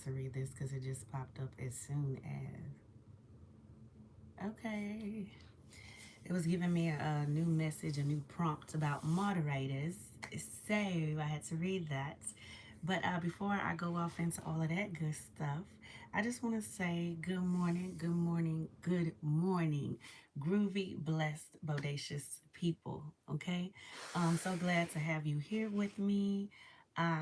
to read this because it just popped up as soon as. Okay. It was giving me a new message, a new prompt about moderators. So I had to read that. But before I go off into all of that good stuff, I just want to say good morning, good morning, good morning, groovy, blessed, bodacious people. Okay, I'm so glad to have you here with me.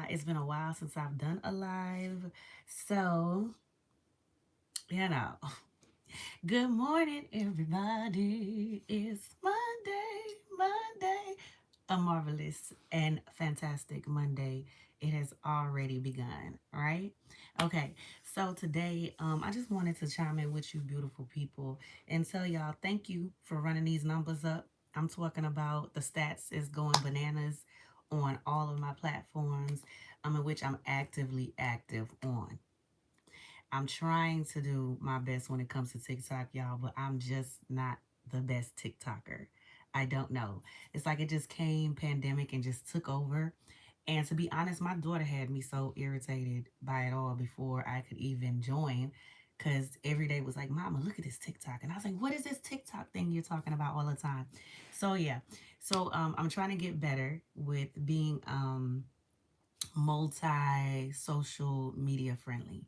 It's been a while since I've done a live, so you know. Good morning, everybody. It's Monday, a marvelous and fantastic Monday. It has already begun, right? Okay, so today, I just wanted to chime in with you, beautiful people, and tell y'all thank you for running these numbers up. I'm talking about the stats is going bananas on all of my platforms, in which I'm actively active on. I'm trying to do my best when it comes to TikTok, y'all, but I'm just not the best TikToker. I don't know. It's like it just came pandemic and just took over. And to be honest, my daughter had me so irritated by it all before I could even join. Because every day was like, Mama, look at this TikTok. And I was like, what is this TikTok thing you're talking about all the time? So, yeah. So, I'm trying to get better with being multi social media friendly.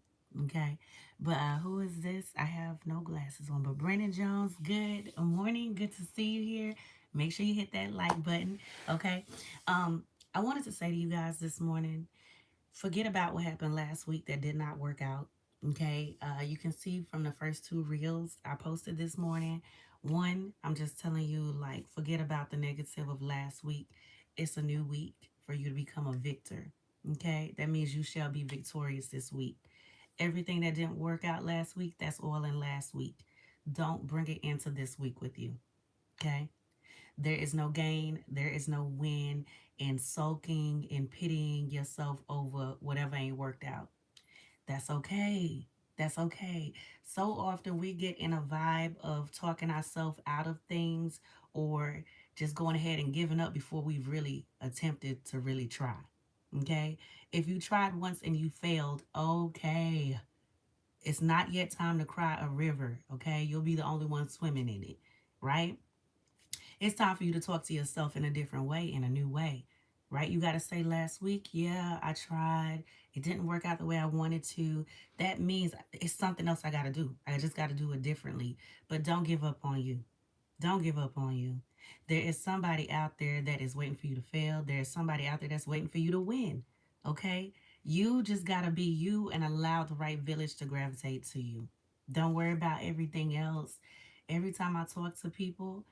Okay. But who is this? I have no glasses on. But Brandon Jones, good morning. Good to see you here. Make sure you hit that like button. Okay. I wanted to say to you guys this morning, forget about what happened last week that did not work out. Okay. You can see from the first two reels I posted this morning. One, I'm just telling you, like, forget about the negative of last week. It's a new week for you to become a victor. Okay. That means you shall be victorious this week. Everything that didn't work out last week, that's all in last week. Don't bring it into this week with you. Okay. There is no gain, there is no win in sulking and pitying yourself over whatever ain't worked out. That's okay. That's okay. So often we get in a vibe of talking ourselves out of things or just going ahead and giving up before we've really attempted to really try. Okay? If you tried once and you failed, okay. It's not yet time to cry a river, okay? You'll be the only one swimming in it, right? It's time for you to talk to yourself in a different way, in a new way, right? You got to say last week, yeah, I tried. It didn't work out the way I wanted to. That means it's something else I got to do. I just got to do it differently. But don't give up on you. Don't give up on you. There is somebody out there that is waiting for you to fail. There is somebody out there that's waiting for you to win. Okay? You just got to be you and allow the right village to gravitate to you. Don't worry about everything else. Every time I talk to people,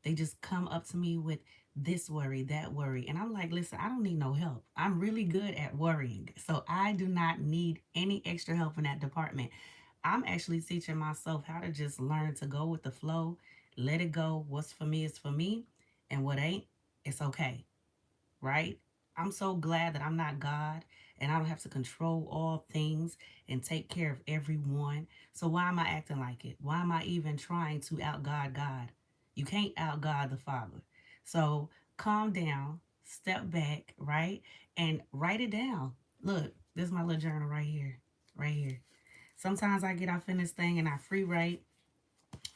they just come up to me with this worry, that worry. And I'm like, listen, I don't need no help. I'm really good at worrying. So I do not need any extra help in that department. I'm actually teaching myself how to just learn to go with the flow, let it go. What's for me is for me, and what ain't, it's okay, right? I'm so glad that I'm not God and I don't have to control all things and take care of everyone. So why am I acting like it? Why am I even trying to out God? You can't out God the Father. So calm down, step back, right? And write it down. Look, this is my little journal right here. Right here. Sometimes I get off in this thing and I free write.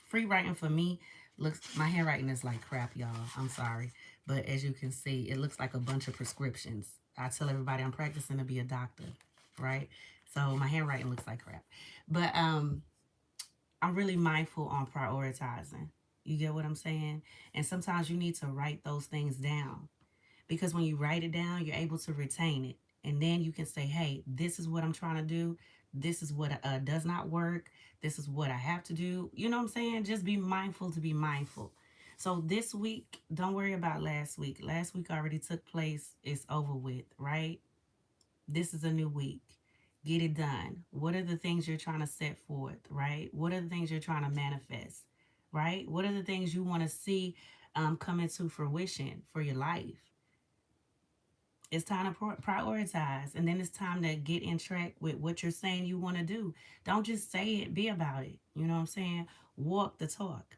Free writing for me looks, my handwriting is like crap, y'all. I'm sorry. But as you can see, it looks like a bunch of prescriptions. I tell everybody I'm practicing to be a doctor, right? So my handwriting looks like crap. But I'm really mindful on prioritizing. You get what I'm saying? And sometimes you need to write those things down because when you write it down, you're able to retain it. And then you can say, hey, this is what I'm trying to do. This is what does not work. This is what I have to do. You know what I'm saying? Just be mindful to be mindful. So this week, don't worry about last week. Last week already took place. It's over with, right? This is a new week. Get it done. What are the things you're trying to set forth, right? What are the things you're trying to manifest, right? What are the things you want to see come into fruition for your life? It's time to prioritize, and then it's time to get in track with what you're saying you want to do. Don't just say it, be about it. You know what I'm saying? Walk the talk.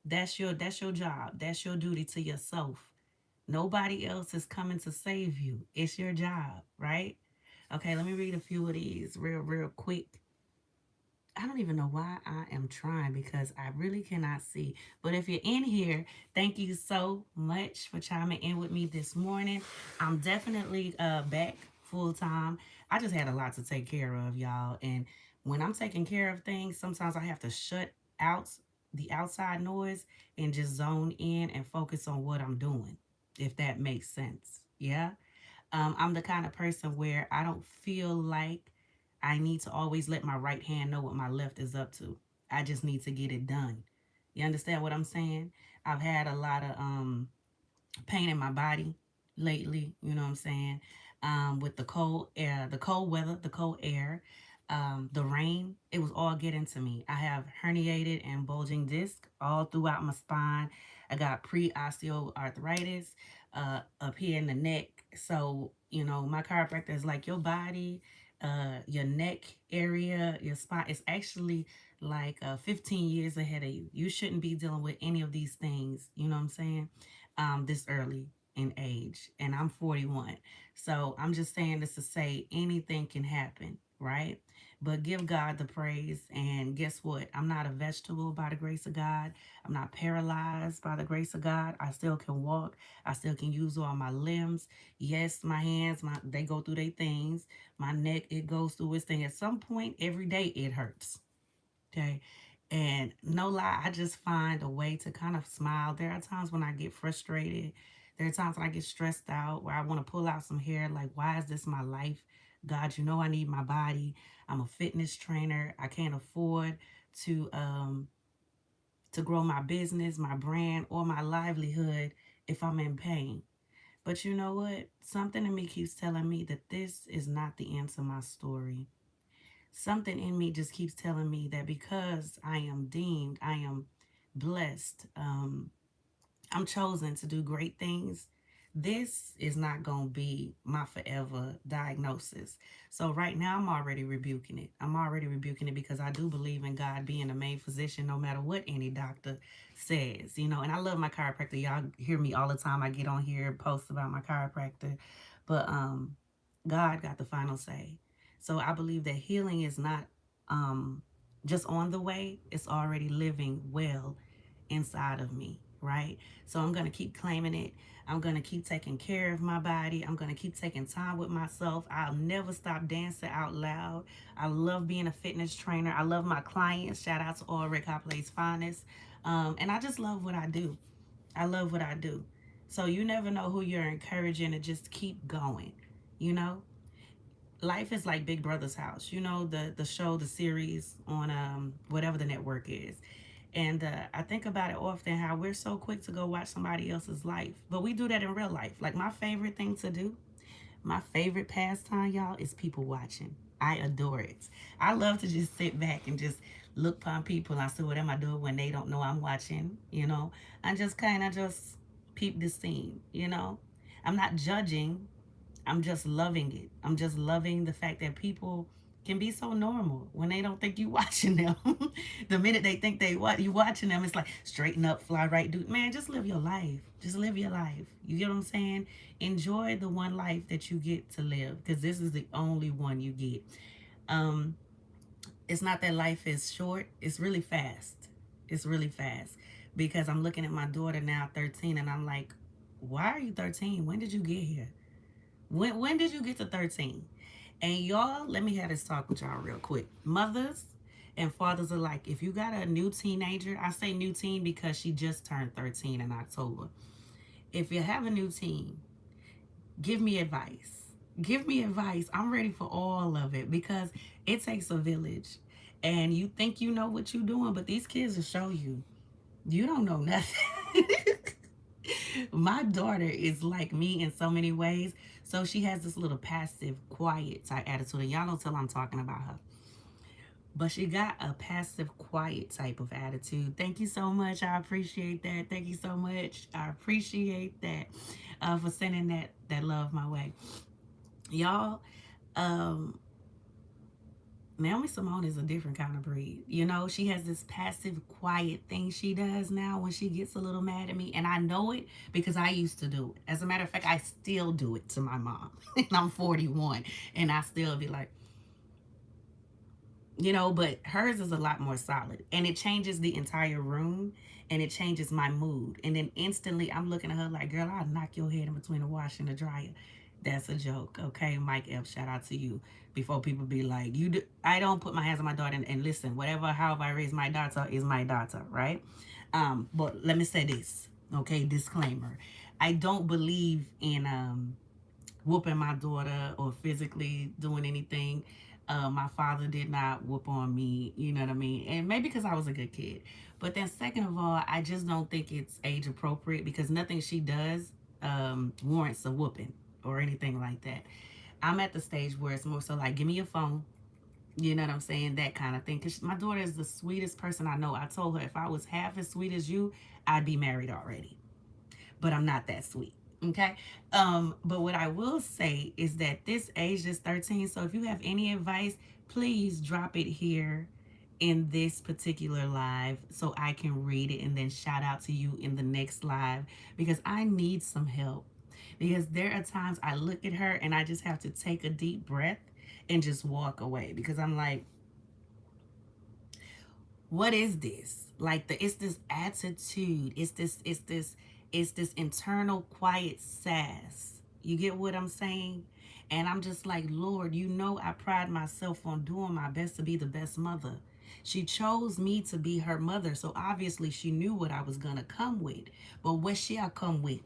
That's your job. That's your duty to yourself. Nobody else is coming to save you. It's your job, right? Okay, let me read a few of these real quick. I don't even know why I am trying because I really cannot see. But if you're in here, thank you so much for chiming in with me this morning. I'm definitely back full time. I just had a lot to take care of, y'all. And when I'm taking care of things, sometimes I have to shut out the outside noise and just zone in and focus on what I'm doing, if that makes sense. Yeah. I'm the kind of person where I don't feel like I need to always let my right hand know what my left is up to. I just need to get it done. You understand what I'm saying? I've had a lot of pain in my body lately, you know what I'm saying? With the cold air, the cold weather, the cold air, the rain, it was all getting to me. I have herniated and bulging disc all throughout my spine. I got pre-osteoarthritis up here in the neck. So, you know, my chiropractor is like your body, your neck area, your spine is actually like 15 years ahead of you. You shouldn't be dealing with any of these things, you know what I'm saying? This early in age, and I'm 41. So I'm just saying this to say anything can happen, right? But give God the praise. And guess what? I'm not a vegetable by the grace of God. I'm not paralyzed by the grace of God. I still can walk. I still can use all my limbs. Yes, my hands, they go through their things. My neck, it goes through its thing. At some point, every day it hurts. Okay. And no lie, I just find a way to kind of smile. There are times when I get frustrated. There are times when I get stressed out where I want to pull out some hair. Like, why is this my life? God, you know I need my body. I'm a fitness trainer. I can't afford to um to grow my business, my brand, or my livelihood if I'm in pain. But you know what? Something in me keeps telling me that this is not the end to my story. Something in me just keeps telling me that because I am deemed, I am blessed, I'm chosen to do great things. This is not going to be my forever diagnosis. So, right now, I'm already rebuking it. I'm already rebuking it because I do believe in God being the main physician no matter what any doctor says, you know. And I love my chiropractor. Y'all hear me all the time. I get on here and post about my chiropractor. But God got the final say. So, I believe that healing is not um, just on the way, it's already living well inside of me, right? So I'm going to keep claiming it. I'm going to keep taking care of my body. I'm going to keep taking time with myself. I'll never stop dancing out loud. I love being a fitness trainer. I love my clients. Shout out to all REGHOPLÉT's finest. And I just love what I do. I love what I do. So you never know who you're encouraging to just keep going, you know? Life is like Big Brother's house. You know, the show, the series on whatever the network is. And I think about it often how we're so quick to go watch somebody else's life. But we do that in real life. Like my favorite thing to do, my favorite pastime, y'all, is people watching. I adore it. I love to just sit back and just look upon people and I see what am I doing when they don't know I'm watching, you know. I just kind of just peep the scene, you know. I'm not judging, I'm just loving it. I'm just loving the fact that people can be so normal when they don't think you watching them. The minute they think you watching them, it's like straighten up, fly right, dude. Man, just live your life. Just live your life. You get what I'm saying? Enjoy the one life that you get to live, because this is the only one you get. Um, it's not that life is short. It's really fast. It's really fast because I'm looking at my daughter now, 13, and I'm like, why are you 13? When did you get here? When did you get to 13? And y'all, let me have this talk with y'all real quick. Mothers and fathers alike, if you got a new teenager, I say new teen because she just turned 13 in October. If you have a new teen, give me advice. Give me advice. I'm ready for all of it because it takes a village. And you think you know what you're doing, but these kids will show you. You don't know nothing. My daughter is like me in so many ways. So she has this little passive, quiet type attitude. And y'all don't tell I'm talking about her. But she got a passive, quiet type of attitude. Thank you so much. I appreciate that. Thank you so much. I appreciate that for sending that love my way. Y'all, um, Naomi Simone is a different kind of breed. You know, she has this passive, quiet thing she does now when she gets a little mad at me. And I know it because I used to do it. As a matter of fact, I still do it to my mom. And I'm 41. And I still be like, you know, but hers is a lot more solid. And it changes the entire room and it changes my mood. And then instantly I'm looking at her like, girl, I'll knock your head in between the wash and the dryer. That's a joke, okay? Mike Epps, shout out to you. Before people be like, you do, I don't put my hands on my daughter and listen, whatever, however I raise my daughter is my daughter, right? But let me say this, okay? Disclaimer. I don't believe in whooping my daughter or physically doing anything. My father did not whoop on me, you know what I mean? And maybe because I was a good kid. But then, second of all, I just don't think it's age appropriate because nothing she does warrants a whooping or anything like that. I'm at the stage where it's more so like, give me your phone. You know what I'm saying? That kind of thing. Because my daughter is the sweetest person I know. I told her if I was half as sweet as you, I'd be married already, but I'm not that sweet. Okay. But what I will say is that this age is 13. So if you have any advice, please drop it here in this particular live so I can read it and then shout out to you in the next live because I need some help. Because there are times I look at her and I just have to take a deep breath and just walk away because I'm like, what is this? Like it's this attitude. It's this internal quiet sass. You get what I'm saying? And I'm just like, Lord, you know I pride myself on doing my best to be the best mother. She chose me to be her mother, so obviously she knew what I was gonna come with. But what shall I come with?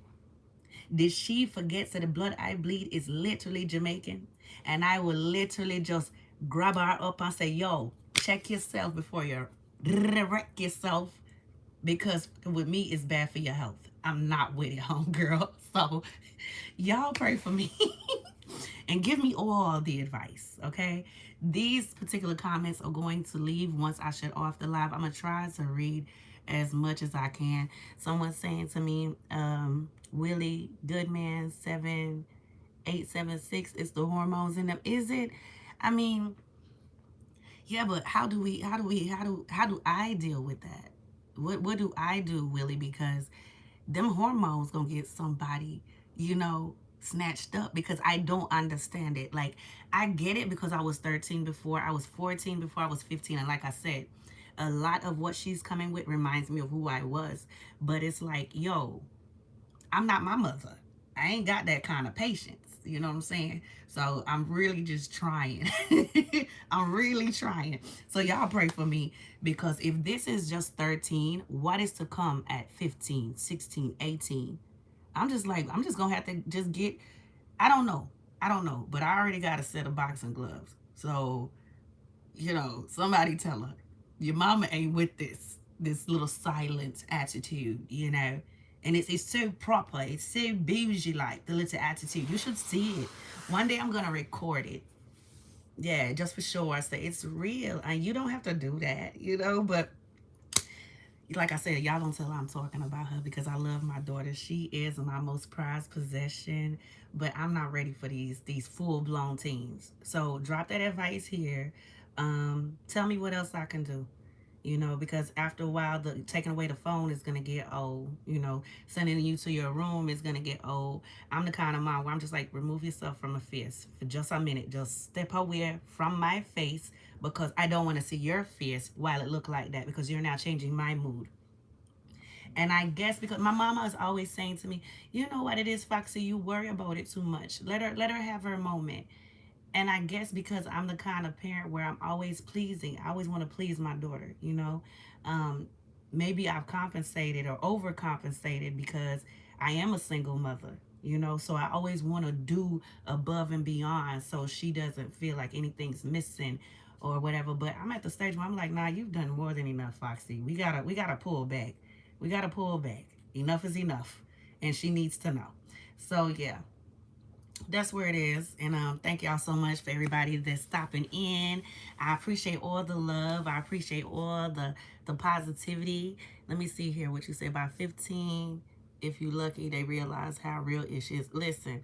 Did she forget that the blood I bleed is literally Jamaican? And I will literally just grab her up and say, yo, check yourself before you wreck yourself because with me it's bad for your health. I'm not with it, homegirl. So y'all pray for me and give me all the advice, okay? These particular comments are going to leave once I shut off the live. I'm going to try to read as much as I can. Someone's saying to me, Willie Goodman 7876, it's the hormones in them. Is it? I mean, yeah, but how do I deal with that? What do I do, Willie? Because them hormones gonna get somebody, you know, snatched up because I don't understand it. Like I get it because I was 13 before, I was 14 before, I was 15, and like I said, a lot of what she's coming with reminds me of who I was. But it's like, yo, I'm not my mother. I ain't got that kind of patience. You know what I'm saying? So I'm really just trying. I'm really trying. So y'all pray for me because if this is just 13, what is to come at 15, 16, 18? I'm just like, I'm just going to have to just get, I don't know. I don't know. But I already got a set of boxing gloves. So, you know, somebody tell her, your mama ain't with this little silent attitude, you know. And it's so proper, it's so bougie like the little attitude. You should see it. One day I'm gonna record it. Yeah, just for sure. I say it's real. And you don't have to do that, you know, but like I said, y'all don't tell her I'm talking about her because I love my daughter. She is my most prized possession, but I'm not ready for these full-blown teens. So drop that advice here. Tell me what else I can do. You know, because after a while, taking away the phone is going to get old. You know, sending you to your room is going to get old. I'm the kind of mom where I'm just like, remove yourself from a face for just a minute. Just step away from my face because I don't want to see your face while it look like that because you're now changing my mood. And I guess because my mama is always saying to me, you know what it is, Foxy, you worry about it too much. Let her have her moment. And I guess because I'm the kind of parent where I'm always pleasing, I always want to please my daughter, you know. Um, Maybe I've compensated or overcompensated because I am a single mother, you know. So I always want to do above and beyond so she doesn't feel like anything's missing or whatever. But I'm at the stage where I'm like, nah, you've done more than enough, Foxy. We gotta pull back. We gotta pull back. Enough is enough, and she needs to know. So yeah, that's where it is. And thank y'all so much for everybody that's stopping in. I appreciate all the love. I appreciate all the positivity. Let me see here what you say. About 15, if you lucky, they realize how real it is. Listen,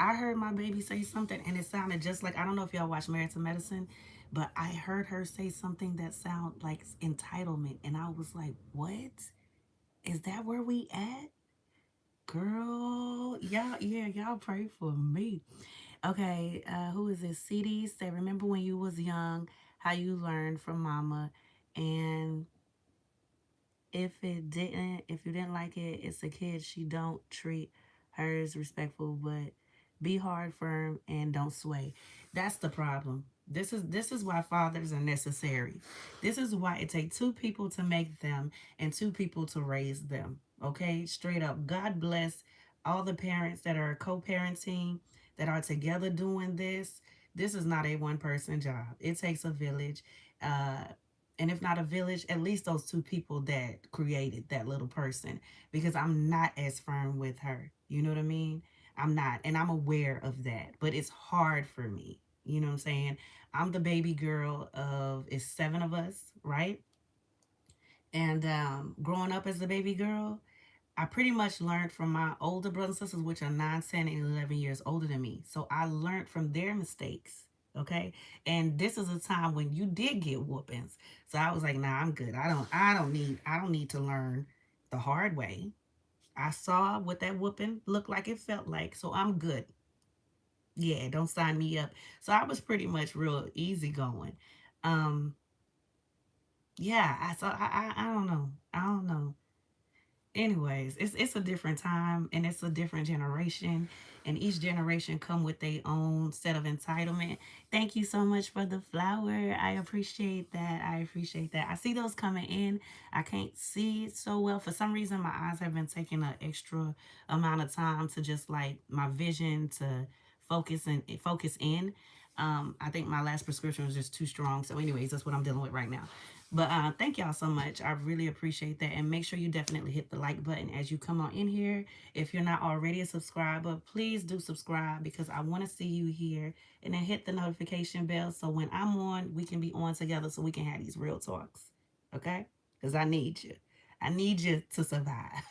I heard my baby say something and it sounded just like, I don't know if y'all watch Married to Medicine, But I heard her say something that sounded like entitlement, and I was like, "What? Is that where we at?" Girl, y'all, yeah, y'all pray for me. Okay, who is this? CD say, remember when you was young, how you learned from mama, and if you didn't like it, it's a kid. She don't treat hers respectful, but be hard, firm, and don't sway. That's the problem. This is why fathers are necessary. This is why it takes two people to make them and two people to raise them. Okay, straight up. God bless all the parents that are co-parenting, that are together doing this. This is not a one person job. It takes a village. Uh, and if not a village, at least those two people that created that little person, because I'm not as firm with her. You know what I mean? I'm not, and I'm aware of that, but it's hard for me. You know what I'm saying? I'm the baby girl of, it's seven of us, right? And growing up as a baby girl, I pretty much learned from my older brothers and sisters, which are 9, 10, and 11 years older than me. So I learned from their mistakes. Okay. And this is a time when you did get whoopings. So I was like, nah, I'm good. I don't need to learn the hard way. I saw what that whooping looked like, it felt like. So I'm good. Yeah, don't sign me up. So I was pretty much real easygoing. Um, yeah, I don't know. I don't know. Anyways, it's a different time and it's a different generation, and each generation come with their own set of entitlement. Thank you so much for the flower. I appreciate that. I appreciate that. I see those coming in. I can't see it so well. For some reason my eyes have been taking an extra amount of time to just like my vision to focus in. I think my last prescription was just too strong. So anyways, that's what I'm dealing with right now. But thank y'all so much. I really appreciate that. And make sure you definitely hit the like button as you come on in here. If you're not already a subscriber, please do subscribe, because I want to see you here. And then hit the notification bell so when I'm on, we can be on together so we can have these real talks. Okay? Because I need you. I need you to survive.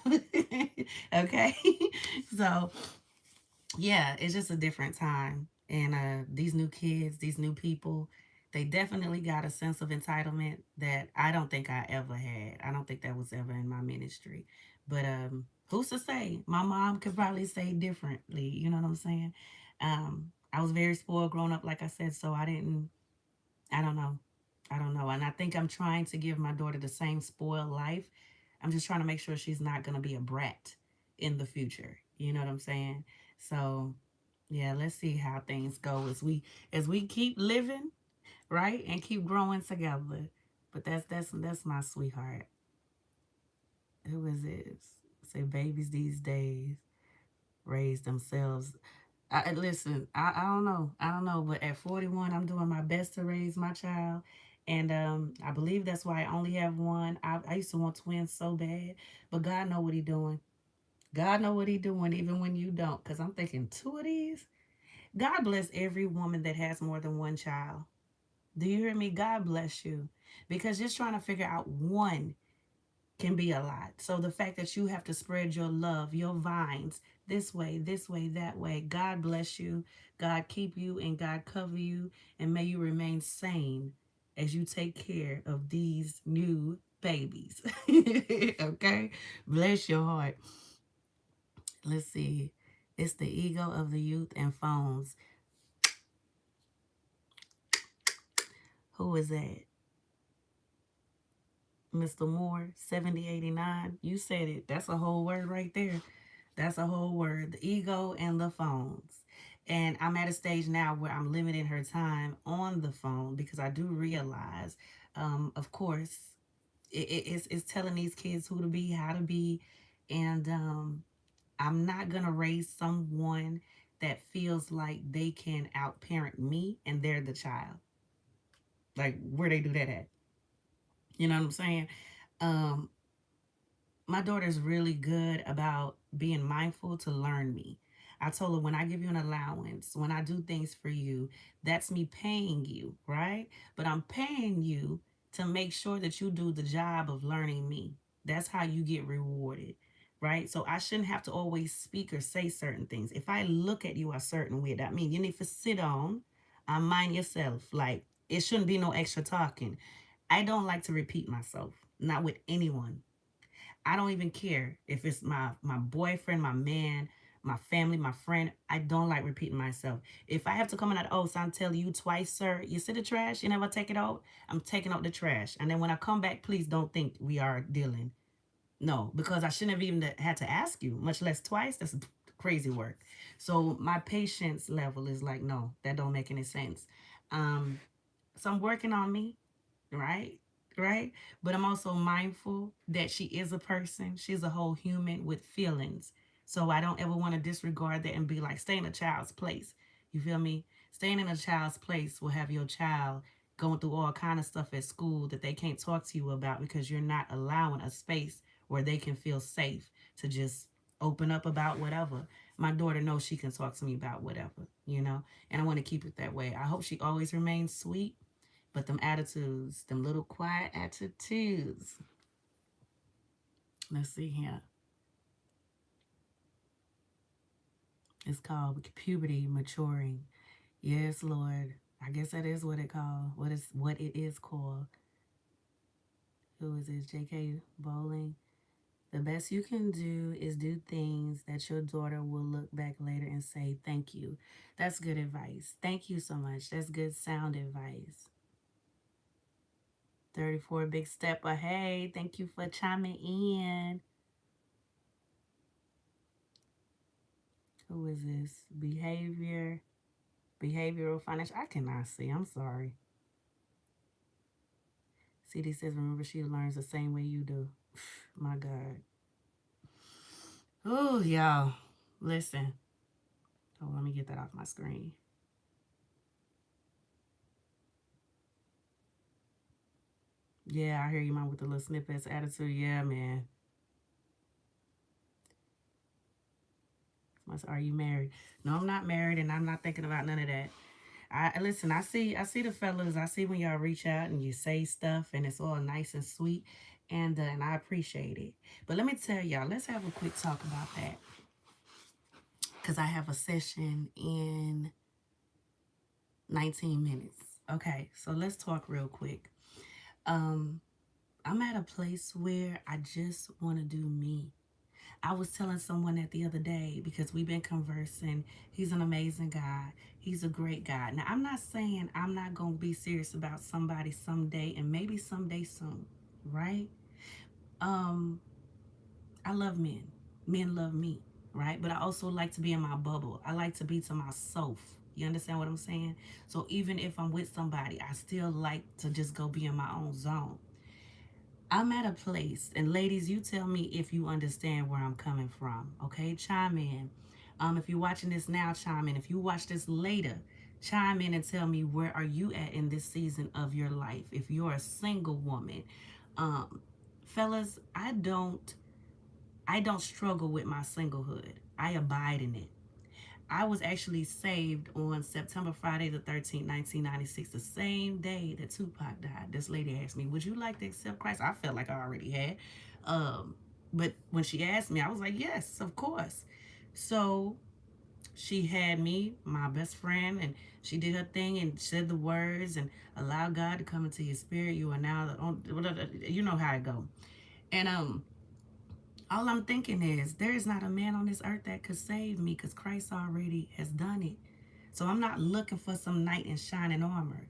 Okay? So yeah, it's just a different time. And these new kids, these new people, they definitely got a sense of entitlement that I don't think I ever had. I don't think that was ever in my ministry. But who's to say? My mom could probably say differently. You know what I'm saying? I was very spoiled growing up, like I said, so I don't know. I don't know. And I think I'm trying to give my daughter the same spoiled life. I'm just trying to make sure she's not going to be a brat in the future. You know what I'm saying? So, yeah, let's see how things go as we keep living, right? And keep growing together. But that's my sweetheart. Who is this? Say babies these days raise themselves. Listen, I don't know. I don't know. But at 41, I'm doing my best to raise my child. And I believe that's why I only have one. I used to want twins so bad. But God know what he doing. God know what he doing even when you don't. Because I'm thinking two of these. God bless every woman that has more than one child. Do you hear me? God bless you. Because just trying to figure out one can be a lot. So the fact that you have to spread your love, your vines, this way, that way. God bless you. God keep you and God cover you. And may you remain sane as you take care of these new babies. Okay? Bless your heart. Let's see. It's the ego of the youth and phones. Who is that? Mr. Moore, 7089. You said it. That's a whole word right there. That's a whole word. The ego and the phones. And I'm at a stage now where I'm limiting her time on the phone because I do realize, of course, it's telling these kids who to be, how to be. And I'm not going to raise someone that feels like they can outparent me and they're the child. Like, where they do that at? You know what I'm saying? Um, my daughter's really good about being mindful to learn me. I told her, when I give you an allowance, when I do things for you, that's me paying you, right? But I'm paying you to make sure that you do the job of learning me. That's how you get rewarded, right? So I shouldn't have to always speak or say certain things. If I look at you a certain way, that means you need to sit on and mind yourself. Like, It shouldn't be no extra talking. I don't like to repeat myself, not with anyone. I don't even care if it's my boyfriend, my man, my family, my friend. I don't like repeating myself. If I have to come in at oh, so I'm telling you twice, sir, you see the trash, you never take it out. I'm taking out the trash, and then when I come back, please don't think we are dealing. No, because I shouldn't have even had to ask you, much less twice. That's crazy work. So my patience level is like, no, that don't make any sense. Um, so I'm working on me, right? Right? But I'm also mindful that she is a person. She's a whole human with feelings. So I don't ever want to disregard that and be like, stay in a child's place. You feel me? Staying in a child's place will have your child going through all kind of stuff at school that they can't talk to you about because you're not allowing a space where they can feel safe to just open up about whatever. My daughter knows she can talk to me about whatever, you know, and I want to keep it that way. I hope she always remains sweet, but them attitudes, them little quiet attitudes. Let's see here. It's called puberty maturing. Yes, Lord. I guess that is what it called. What it is called. Who is this? J.K. Bowling. The best you can do is do things that your daughter will look back later and say, thank you. That's good advice. Thank you so much. That's good sound advice. 34 big step ahead. Thank you for chiming in. Who is this? Behavioral financial. I cannot see. I'm sorry. CD says, remember, she learns the same way you do. My God. Oh, y'all. Listen. Oh, let me get that off my screen. Yeah, I hear you, man, with the little snippets attitude. Yeah, man. Are you married? No, I'm not married, and I'm not thinking about none of that. I listen. I see the fellas. I see when y'all reach out and you say stuff, and it's all nice and sweet, and I appreciate it. But let me tell y'all. Let's have a quick talk about that because I have a session in 19 minutes. Okay, so let's talk real quick. Um, I'm at a place where I just want to do me. I was telling someone that the other day because we've been conversing. He's an amazing guy. He's a great guy. Now, I'm not saying I'm not going to be serious about somebody someday and maybe someday soon, right? Um, I love men. Men love me, right? But I also like to be in my bubble. I like to be to myself. You understand what I'm saying? So even if I'm with somebody, I still like to just go be in my own zone. I'm at a place, and ladies, you tell me if you understand where I'm coming from, okay? Chime in. If you're watching this now, chime in. If you watch this later, chime in and tell me where are you at in this season of your life. If you're a single woman, um, fellas, I don't struggle with my singlehood. I abide in it. I was actually saved on September Friday the 13th, 1996, the same day that Tupac died. This lady asked me, would you like to accept Christ? I felt like I already had. Um, but when she asked me, I was like, yes, of course. So she had me, my best friend, and she did her thing and said the words and allowed God to come into your spirit. You are now, you know how it go. And all I'm thinking is there is not a man on this earth that could save me because Christ already has done it. So I'm not looking for some knight in shining armor.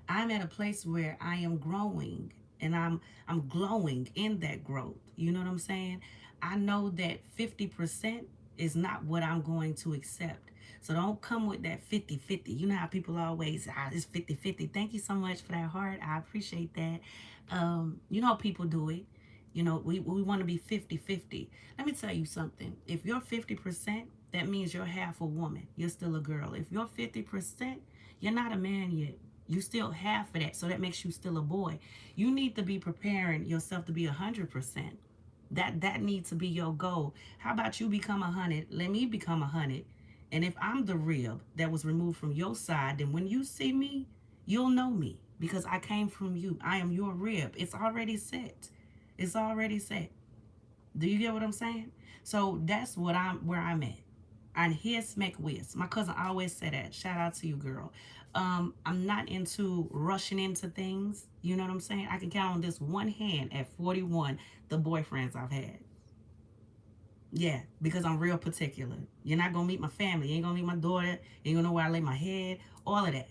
I'm at a place where I am growing and I'm glowing in that growth. You know what I'm saying? I know that 50% is not what I'm going to accept. So don't come with that 50-50. You know how people always, it's 50-50. Thank you so much for that heart. I appreciate that. You know how people do it. You know, we want to be 50-50. Let me tell you something. If you're 50%, that means you're half a woman. You're still a girl. If you're 50%, you're not a man yet. You still half of that. So that makes you still a boy. You need to be preparing yourself to be 100%. That needs to be your goal. How about you become 100? Let me become 100. And if I'm the rib that was removed from your side, then when you see me, you'll know me because I came from you. I am your rib. It's already set. It's already set. Do you get what I'm saying? So that's where I'm at. And here smack with. My cousin always said that. Shout out to you, girl. I'm not into rushing into things. You know what I'm saying? I can count on this one hand at 41 the boyfriends I've had. Yeah, because I'm real particular. You're not gonna meet my family. You ain't gonna meet my daughter. You ain't gonna know where I lay my head. All of that.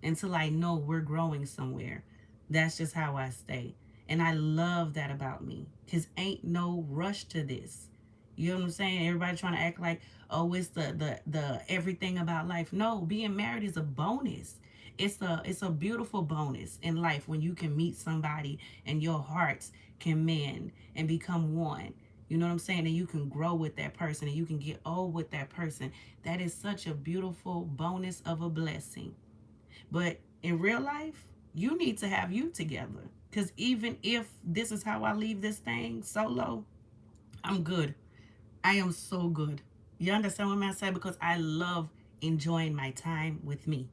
Until I know we're growing somewhere. That's just how I stay. And I love that about me. Cause ain't no rush to this. You know what I'm saying? Everybody trying to act like, oh, it's the everything about life. No, being married is a bonus. It's a beautiful bonus in life when you can meet somebody and your hearts can mend and become one. You know what I'm saying? And you can grow with that person and you can get old with that person. That is such a beautiful bonus of a blessing. But in real life, you need to have you together. Because even if this is how I leave this thing solo, I'm good. I am so good. You understand what I'm saying? Because I love enjoying my time with me.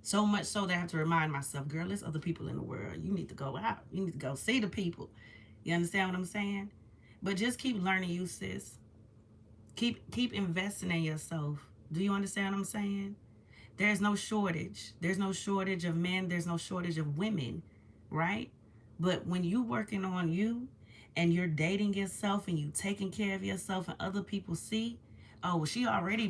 So much so that I have to remind myself, girl, there's other people in the world. You need to go out. You need to go see the people. You understand what I'm saying? But just keep learning, you sis. Keep investing in yourself. Do you understand what I'm saying? There's no shortage. There's no shortage of men. There's no shortage of women, right? But when you working on you and you're dating yourself and you taking care of yourself and other people see, oh, well, she already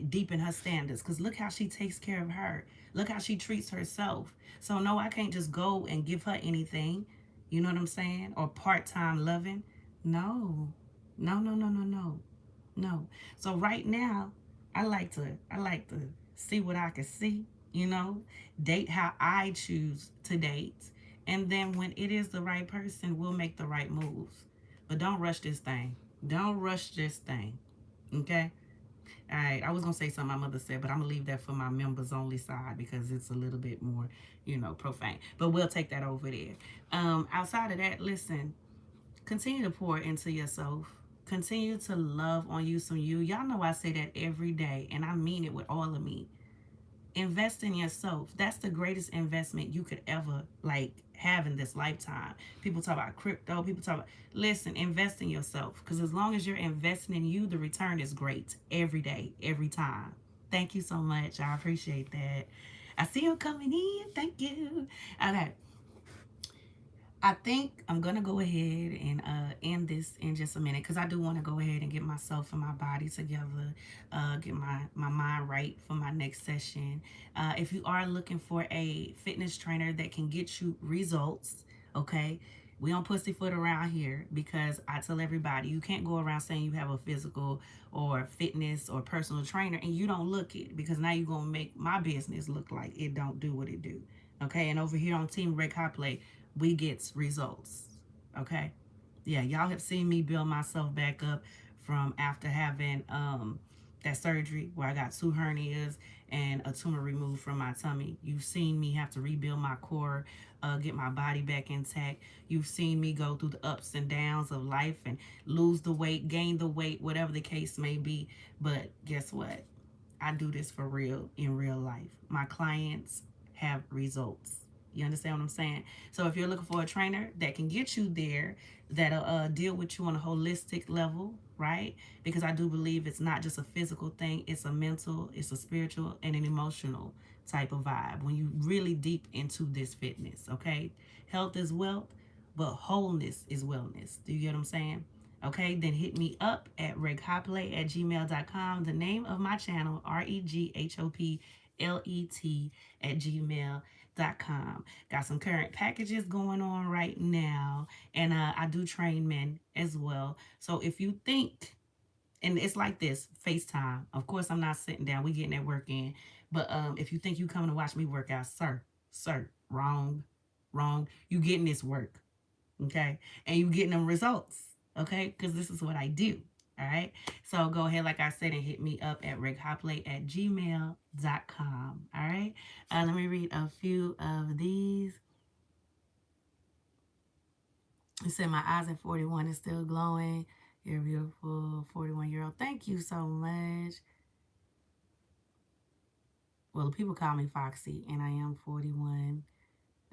deep in her standards because look how she takes care of her. Look how she treats herself. So no, I can't just go and give her anything. You know what I'm saying? Or part-time loving. No. No, no, no, no, no. No. So right now, I like to see what I can see, you know, date how I choose to date. And then when it is the right person, we'll make the right moves. But don't rush this thing. Don't rush this thing. Okay? All right. I was gonna say something my mother said, but I'm gonna leave that for my members only side because it's a little bit more, profane. But we'll take that over there. Outside of that, listen, continue to pour into yourself. Continue to love on you some you. Y'all know I say that every day, and I mean it with all of me. Invest in yourself. That's the greatest investment you could ever have in this lifetime. People talk about crypto. People talk about listen, invest in yourself. Because as long as you're investing in you, the return is great every day, every time. Thank you so much. I appreciate that. I see you coming in. Thank you. Okay. I think I'm gonna go ahead and end this in just a minute because I do want to go ahead and get myself and my body together, get my mind right for my next session. If you are looking for a fitness trainer that can get you results, okay, we don't pussyfoot around here because I tell everybody you can't go around saying you have a physical or fitness or personal trainer and you don't look it because now you're gonna make my business look like it don't do what it do. Okay, and over here on Team REGHOPLÉT, we get results. Okay, yeah, y'all have seen me build myself back up from after having that surgery where I got two hernias and a tumor removed from my tummy. You've seen me have to rebuild my core, get my body back intact. You've seen me go through the ups and downs of life and lose the weight, gain the weight, whatever the case may be. But guess what? I do this for real in real life. My clients have results. You understand what I'm saying? So if you're looking for a trainer that can get you there, that'll deal with you on a holistic level, right? Because I do believe it's not just a physical thing, it's a mental, it's a spiritual, and an emotional type of vibe when you really deep into this fitness, okay? Health is wealth, but wholeness is wellness. Do you get what I'm saying? Okay, then hit me up at reghoplét@gmail.com. The name of my channel, REGHOPLET@gmail.com. Got some current packages going on right now, and I do train men as well. So if you think, and it's like this, FaceTime. Of course, I'm not sitting down. We getting that work in. But if you think you coming to watch me work out, sir, wrong, wrong. You getting this work, okay? And you getting them results, okay? Because this is what I do, all right? So go ahead, like I said, and hit me up at reghoplét@gmail.com, all right? Let me read a few of these. It said, my eyes at 41 is still glowing. You're a beautiful 41-year-old. Thank you so much. Well, people call me Foxy, and I am 41.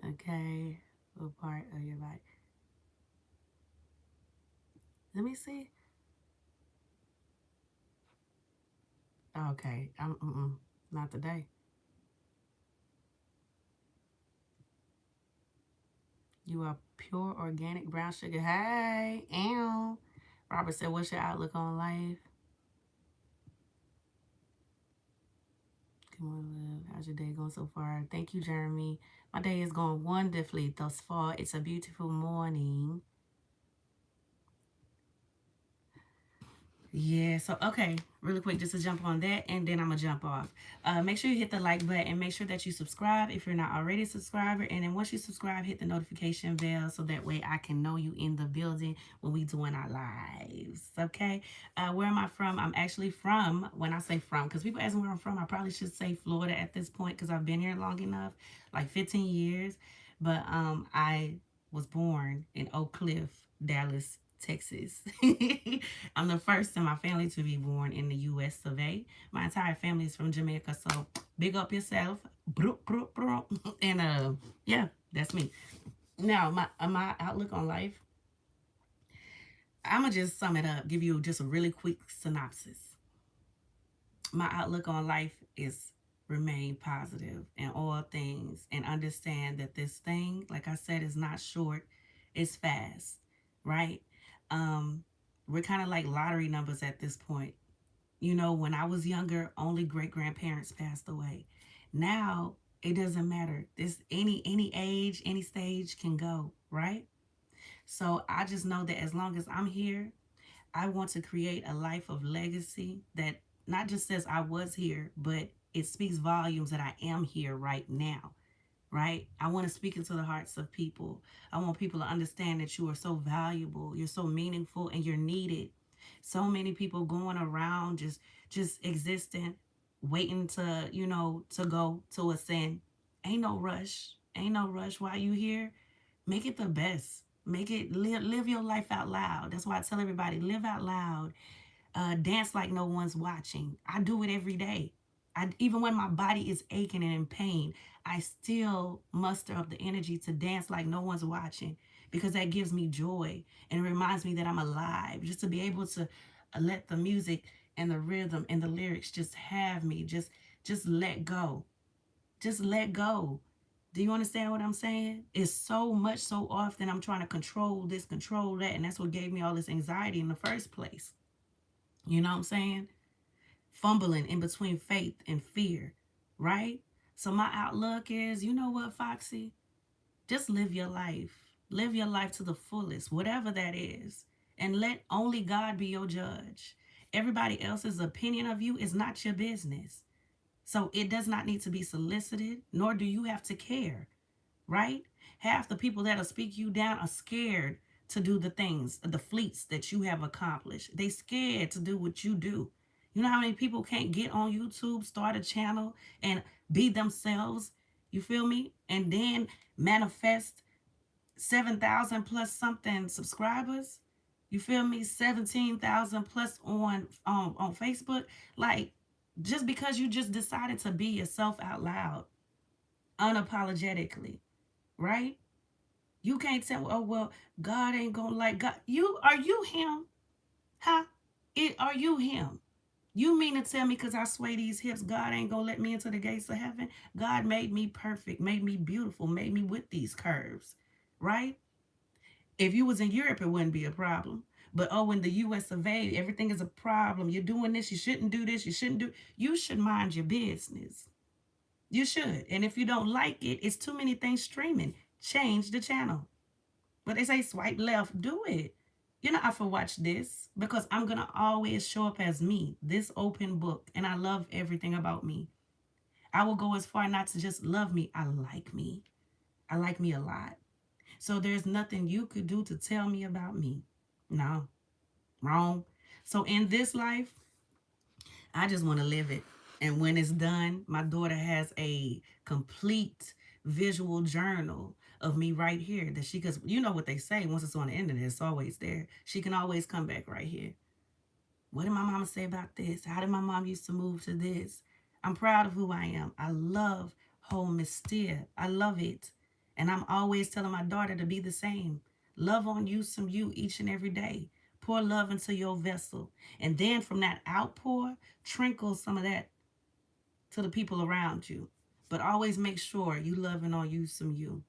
Okay. What part of your body? Let me see. Okay. Not today. You are pure organic brown sugar. Hey, ew. Robert said, what's your outlook on life? Good morning, love. How's your day going so far? Thank you, Jeremy. My day is going wonderfully thus far. It's a beautiful morning. Yeah, so okay, really quick, just to jump on that, and then I'm gonna jump off. Make sure you hit the like button. Make sure that you subscribe if you're not already a subscriber, and then once you subscribe, hit the notification bell so that way I can know you in the building when we doing our lives. Okay, where am I from? I'm actually from. When I say from, because people ask me where I'm from, I probably should say Florida at this point because I've been here long enough, like 15 years. But I was born in Oak Cliff, Dallas, Texas. I'm the first in my family to be born in the U.S. of A. My entire family is from Jamaica, so big up yourself. And yeah, that's me. Now, my outlook on life, I'm gonna just sum it up, give you just a really quick synopsis. My outlook on life is remain positive in all things and understand that this thing, like I said, is not short, it's fast, right? Um, we're kind of like lottery numbers at this point. You know, when I was younger, only great grandparents passed away. Now it doesn't matter. This any age, any stage can go, right? So I just know that as long as I'm here, I want to create a life of legacy that not just says I was here, but it speaks volumes that I am here right now, right? I want to speak into the hearts of people. I want people to understand that you are so valuable, you're so meaningful, and you're needed. So many people going around just existing, waiting to, to go to ascend. Ain't no rush. Ain't no rush. While you here, make it the best. Make it live your life out loud. That's why I tell everybody live out loud. Dance like no one's watching. I do it every day. Even when my body is aching and in pain, I still muster up the energy to dance like no one's watching because that gives me joy and it reminds me that I'm alive. Just to be able to let the music and the rhythm and the lyrics just have me. Just let go. Just let go. Do you understand what I'm saying? It's so much so often I'm trying to control this, control that, and that's what gave me all this anxiety in the first place. You know what I'm saying? Fumbling in between faith and fear, right? So my outlook is, you know what, Foxy? Just live your life. Live your life to the fullest, whatever that is. And let only God be your judge. Everybody else's opinion of you is not your business. So it does not need to be solicited, nor do you have to care, right? Half the people that'll speak you down are scared to do the things, the fleets that you have accomplished. They scared to do what you do. You know how many people can't get on YouTube, start a channel, and be themselves? You feel me? And then manifest 7,000 plus something subscribers. You feel me? 17,000 plus on Facebook. Like, just because you just decided to be yourself out loud, unapologetically, right? You can't tell, oh well, God ain't gonna like God. You him? Huh? Are you him? You mean to tell me because I sway these hips, God ain't gonna let me into the gates of heaven? God made me perfect, made me beautiful, made me with these curves, right? If you was in Europe, it wouldn't be a problem. But oh, in the US of A, everything is a problem. You're doing this, you shouldn't do this, you shouldn't do. You should mind your business. You should. And if you don't like it, it's too many things streaming. Change the channel. But they say swipe left, do it. You're not for watch this because I'm going to always show up as me, this open book. And I love everything about me. I will go as far not to just love me. I like me. I like me a lot. So there's nothing you could do to tell me about me. No, wrong. So in this life, I just want to live it. And when it's done, my daughter has a complete visual journal of me right here that she, because you know what they say, once it's on the internet, it's always there. She can always come back right here. What did my mama say about this? How did my mom used to move to this? I'm proud of who I am. I love home mystere. I love it. And I'm always telling my daughter to be the same. Love on you some you each and every day. Pour love into your vessel. And then from that outpour, trinkle some of that to the people around you. But always make sure you loving on you some you.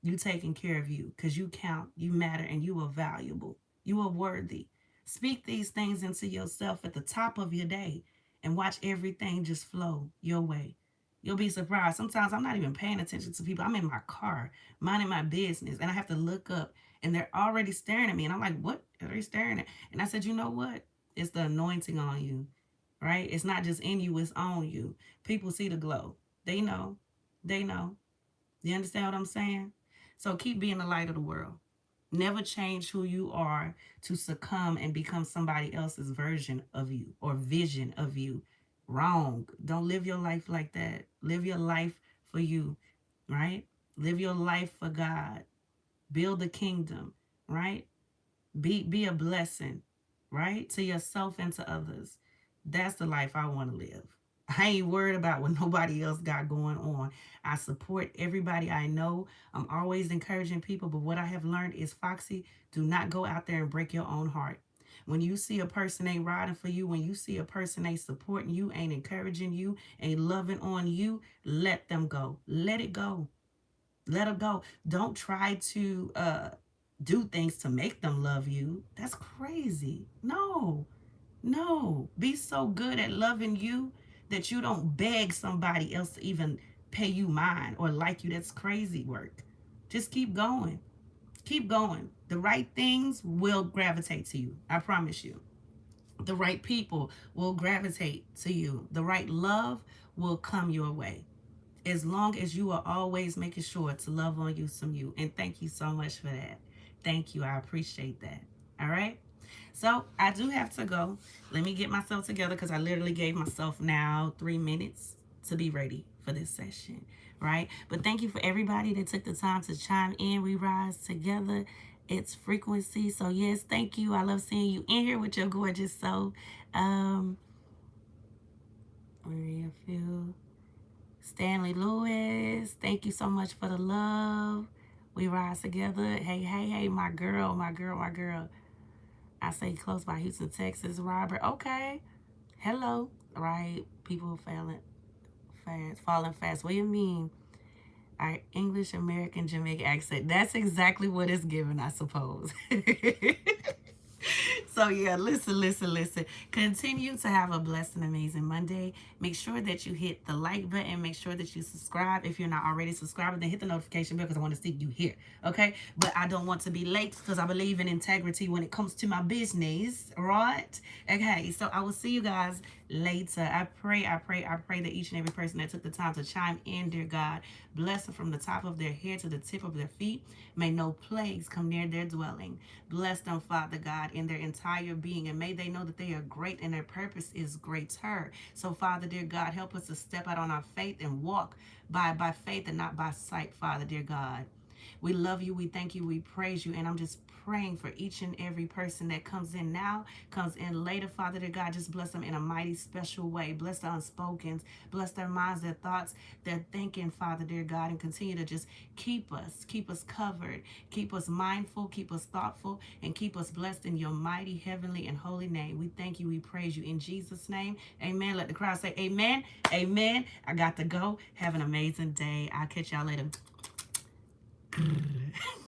You taking care of you because you count, you matter, and you are valuable. You are worthy. Speak these things into yourself at the top of your day and watch everything just flow your way. You'll be surprised. Sometimes I'm not even paying attention to people. I'm in my car, minding my business, and I have to look up and they're already staring at me. And I'm like, what are they staring at? And I said, you know what? It's the anointing on you, right? It's not just in you, it's on you. People see the glow. They know. They know. You understand what I'm saying? So keep being the light of the world. Never change who you are to succumb and become somebody else's version of you or vision of you. Wrong. Don't live your life like that. Live your life for you, right? Live your life for God. Build the kingdom, right? Be a blessing, right? To yourself and to others. That's the life I want to live. I ain't worried about what nobody else got going on. I support everybody I know. I'm always encouraging people, but what I have learned is, Foxy, do not go out there and break your own heart. When you see a person ain't riding for you, when you see a person ain't supporting you, ain't encouraging you, ain't loving on you, let them go. Let it go. Let them go. Don't try to do things to make them love you. That's crazy. No, no. Be so good at loving you that you don't beg somebody else to even pay you mind or like you. That's crazy work. Just keep going. Keep going. The right things will gravitate to you. I promise you. The right people will gravitate to you. The right love will come your way, as long as you are always making sure to love on you some you. And thank you so much for that. Thank you. I appreciate that. All right. So I do have to go. Let me get myself together because I literally gave myself now 3 minutes to be ready for this session. Right. But thank you for everybody that took the time to chime in. We rise together. It's frequency. So yes, thank you. I love seeing you in here with your gorgeous soul. Maria Phil. Stanley Lewis, thank you so much for the love. We rise together. Hey, hey, hey, my girl, my girl, my girl. I say close by Houston, Texas. Robert, okay. Hello. Right, people falling fast. What do you mean? Our English American Jamaican accent. That's exactly what it's given, I suppose. So yeah, listen. Continue to have a blessed and amazing Monday. Make sure that you hit the like button. Make sure that you subscribe. If you're not already subscribed, then hit the notification bell because I want to see you here. Okay? But I don't want to be late because I believe in integrity when it comes to my business. Right? Okay, so I will see you guys later. I pray that each and every person that took the time to chime in, dear God, bless them from the top of their head to the tip of their feet. May no plagues come near their dwelling. Bless them, Father God, in their entire being, and may they know that they are great and their purpose is greater. So, Father, dear God, help us to step out on our faith and walk by faith and not by sight, Father, dear God. We love you, we thank you, we praise you, and I'm just praying for each and every person that comes in now, comes in later, Father dear God. Just bless them in a mighty special way. Bless the unspokens, bless their minds, their thoughts, their thinking, Father dear God, and continue to just keep us covered, keep us mindful, keep us thoughtful, and keep us blessed in your mighty, heavenly, and holy name. We thank you, we praise you in Jesus' name. Amen. Let the crowd say amen. Amen. I got to go. Have an amazing day. I'll catch y'all later.